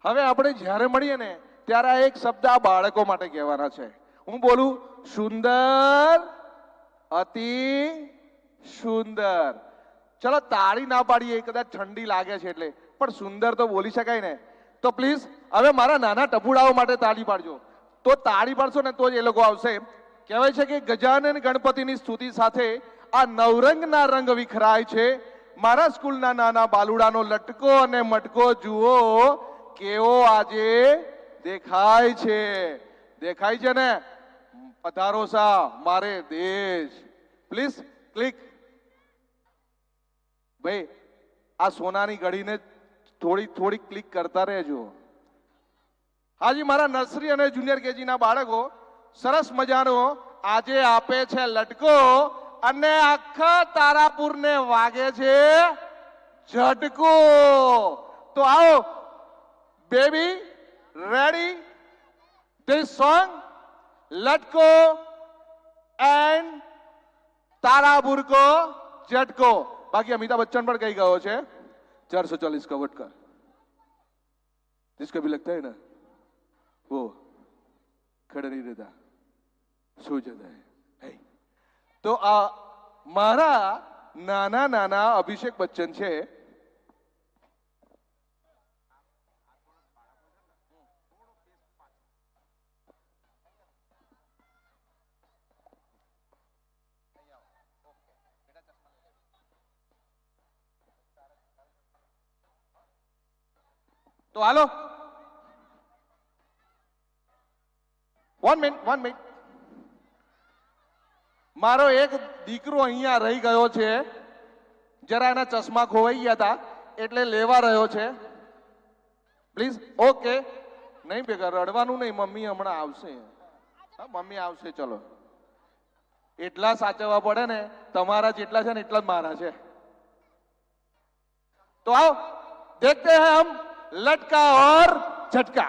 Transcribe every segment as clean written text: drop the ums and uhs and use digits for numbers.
હવે આપણે જ્યારે મળીએ ને ત્યારે આ એક શબ્દ આ બાળકો માટે કહેવાના છે. હું બોલું સુંદર, અતિ સુંદર. ચલો તાળી ના પાડીએ, કદાચ ઠંડી લાગે છે એટલે, પણ સુંદર તો બોલી શકાય ને. તો પ્લીઝ હવે મારા નાના ટપુડાઓ માટે તાળી પાડજો. તો તાળી પાડશો ને તો જ એ લોકો આવશે. કહેવાય છે કે ગજાનન ગણપતિની સ્તુતિ સાથે આ નવરંગના રંગ વિખરાય છે. મારા સ્કૂલના નાના બાલુડાનો લટકો અને મટકો જુઓ કેવો આજે દેખાય છે. દેખાય છે ને? પધારો સા મારે દેશ. Please click. ભાઈ આ સોનાની ઘડીને થોડી થોડી ક્લિક કરતા રહેજો. હાજી મારા નર્સરી અને જુનિયર કેજી ના બાળકો સરસ મજાનો આજે આપે છે લટકો અને આખા તારાપુરને વાગે છે ઝટકો. તો આવો બેબી, રેડી ધીસ સોંગ લટકો એન્ડ तारापुर को झटको. बाकी अमिताभ बच्चन पर कही गयो છે 440 का वोट का, जिसको भी लगता है ना वो खड़ा नहीं रहता, सो जाता है. तो आ मारा नाना नाना अभिषेक बच्चन છે. તો હાલો 1 મિનિટ. મારો એક દીકરો અહીંયા રહી ગયો છે, જરા એના ચશ્મા ખોવાઈ ગયા હતા એટલે લેવા રહ્યો છે. પ્લીઝ. ઓકે, નહીં ભેગા રડવાનું નહીં, મમ્મી હમણાં આવશે. હા મમ્મી આવશે. ચલો એટલા સાચવવા પડે ને, તમારા જેટલા છે ને એટલા જ મારા છે. तो आओ देखते हैं हम लटका और झटका.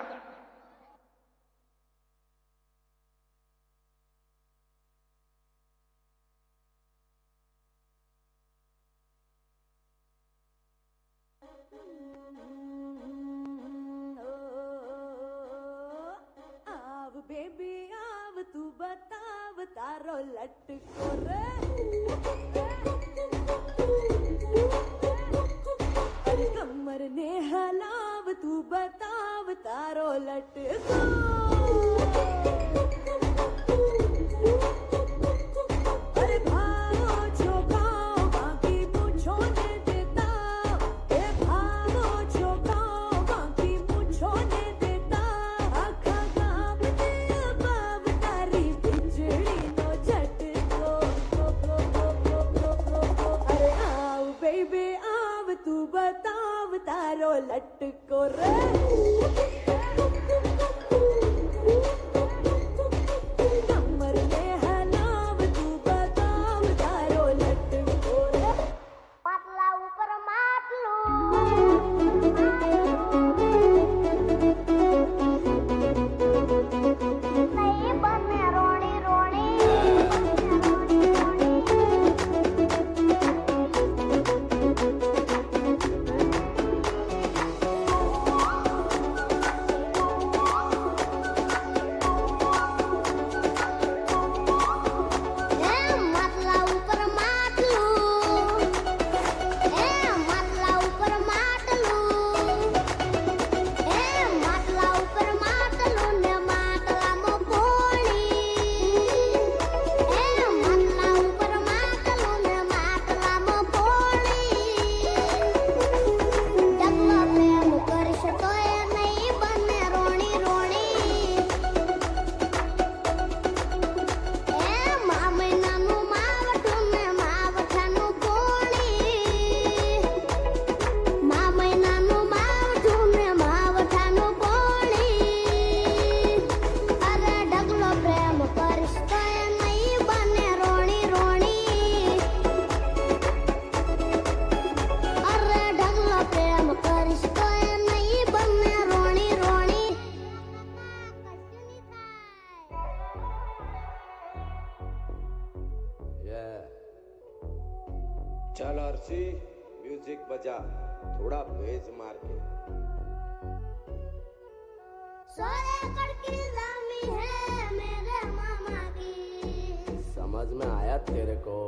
आव बेबी आव तू बताव तारो लटको रे. कमर ने हलाव तू बताव तारो लटको. अरे भागो छोकाओ बाकी पूछो ने देता. ए भागो छोकाओ बाकी पूछो ने देता. आखा गाम ने अबाव तारी बिजली नो झटको. अरे आव बेबी आव तू बताव तारो लटको रे. कमर ने हलाव तू बताव तारो लटको रे. પાટલા ઉપર માટલું નહીં બને રોણી રોણી માટલા ઉપર માટલું માટલા ઉપર માટલું માટલા ઉપર માટલું ને માટલામાં પોણી. માટલા ઉપર માટલું ને માટલામાં પોણી. ડગલો પ્રેમ કરશે તો એ નહીં બને રોણી રોણી. મહિનાનું માવઠું ને માવઠાનું પોણી. મહિનાનું માવઠું ને માવઠાનું પોણી. અરે ઢગલો પ્રેમ કરીશ તો એ નહીં બને રોણી રોણી. અરે ઢગલો પ્રેમ કરીશ તો એ નહીં બને રોણી રોણી. चल अर्शी म्यूजिक बजा, थोड़ा बेस मार के. 100 एकड़ की जमीन है मेरे मामा की। समझ में आया तेरे को?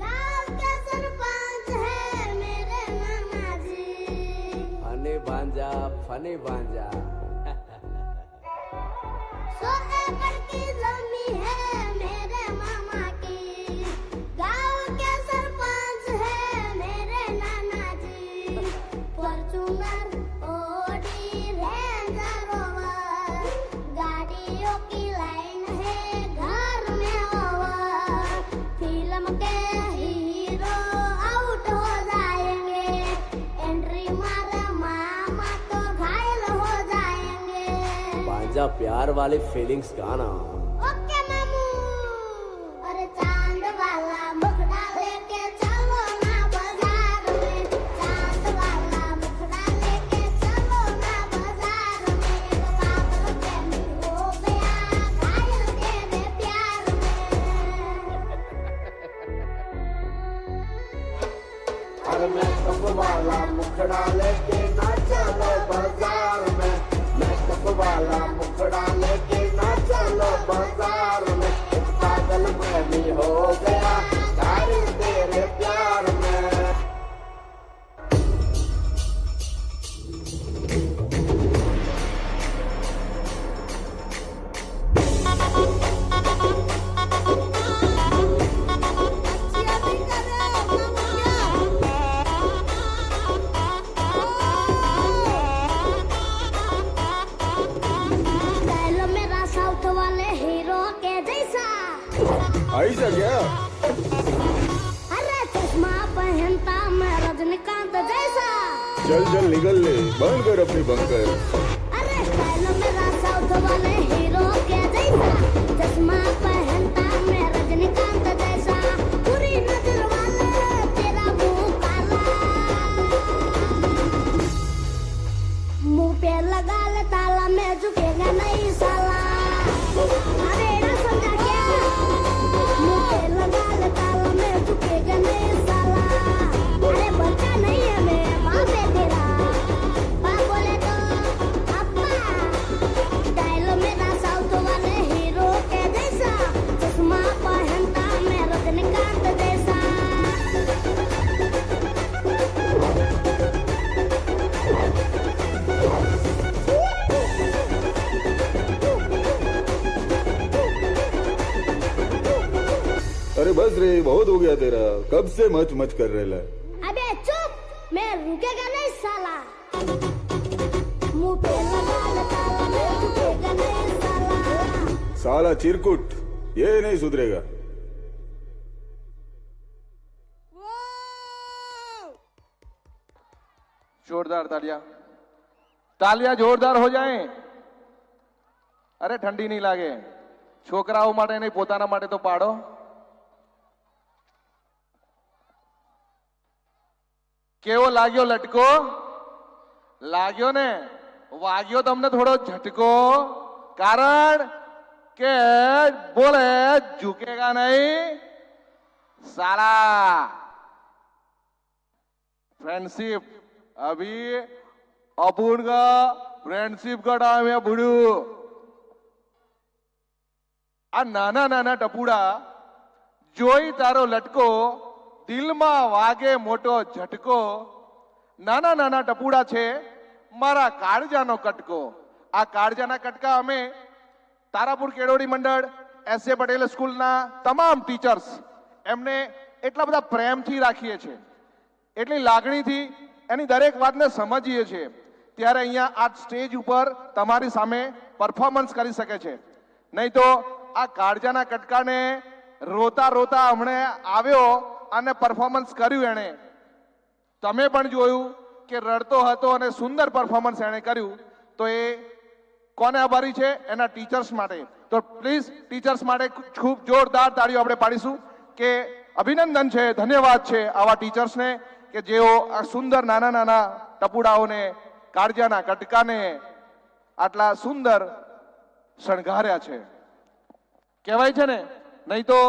गांव के सरपंच है मेरे मामा जी। फनी भांजा 100 एकड़ की जमीन है मेरे मामा की। गांव के सरपंच है मेरे नाना जी। फॉर्च्यूनर ऑडी रेंजर रोवर गाड़ियों की लाइन है घर में ओवर। फिल्म के हीरो आउट हो जाएंगे, एंट्री मारे मामा तो घायल हो जाएंगे। भांजा प्यार वाली फीलिंग्स गाना। ओके मामू। अरे चांद वाला मुखड़ा लेके चलो ना बाजार में। चांद वाला मुखड़ा लेके चलो ना बाजार में। पागल प्रेमी हो गया घायल तेरे प्यार में। अरे मेकअप वाला मुखड़ा लेके ना चलो बाजार में। मेकअप वाला मुखड़ा लेके ना चलो बाजार में। पागल प्रेमी हो गया घायल तेरे प्यार में। डायलॉग मेरा साउथ वाले हीरो के जैसा। ऐसा क्या? अरे चश्मा पहनता मैं रजनीकांत जैसा। चल चल निकल ले, बंद कर अपनी बंकर। अरे डायलॉग मेरा साउथ वाले हीरो के जैसा। चश्मा पहनता मैं रजनीकांत जैसा। पूरी नजर वाला तेरा मुंह काला। मुंह पे लगा ले ताला, मैं झुकेगा नहीं साला। अरे ना समझा क्या? मुंह पे लगा ले ताला, मैं झुकेगा नहीं साला। अरे बच्चा नहीं है मैं बाप है तेरा। बाप बोले तो अब्बा। डायलॉग मेरा साउथ वाले हीरो के जैसा। चश्मा पहनता मैं रजनीकांत जैसा। अरे बस रे, बहुत हो गया तेरा। कब से मच मच कर रहे ला? अबे चुप, मैं रुकेगा नहीं साला। मुंह पे लगा ले ताला, मैं रुकेगा नहीं साला। साला चिरकुट, ये नहीं सुधरेगा। जोरदार तालियां, તાલિયા જોરદાર હો જાય. અરે ઠંડી નહીં લાગે. છોકરાઓ માટે નહીં, પોતાના માટે તો પાડો. કેવો લાગ્યો લટકો? લાગ્યો ને? વાગ્યો તમને થોડો ઝટકો? કારણ કે બોલે ઝુકેગા નહીં साला. फ्रेंडशिप अभी अपूर्ण का फ्रेंडशिप का टाइम है बुड़ू. आ नाना नाना टपूड़ा जोई तारो लटको दिलमा वागे मोटो झटको. नाना नाना टपूड़ा छे मारा काळजानो कटको. आ काळजाना कटका अमे तारापुर केळवणी मंडळ एस.ए. पटेल स्कूलना તમામ ટીચર્સ એમને એટલા બધા પ્રેમથી રાખીએ છીએ, એટલી લાગણીથી એની દરેક વાતને સમજીએ છીએ, ત્યારે અહીંયા આ સ્ટેજ ઉપર તમારી સામે પરફોર્મન્સ કરી શકે છે. નહીં તો આ કાળજાના કટકાને રોતા રોતા હમણે આવ્યો અને પરફોર્મન્સ કર્યું એણે. તમે પણ જોયું કે રડતો હતો અને સુંદર પરફોર્મન્સ એણે કર્યું. તો એ કોને આભારી છે? એના ટીચર્સ માટે. તો પ્લીઝ ટીચર્સ માટે ખૂબ જોરદાર તાળીઓ આપણે પાડીશું કે અભિનંદન છે, ધન્યવાદ છે આવા ટીચર્સને કે જેઓ આ સુંદર નાના નાના ટપુડાઓને કાળજાના કટકાને આટલા સુંદર શણગાર્યા છે. કહેવાય છે ને, નહીં તો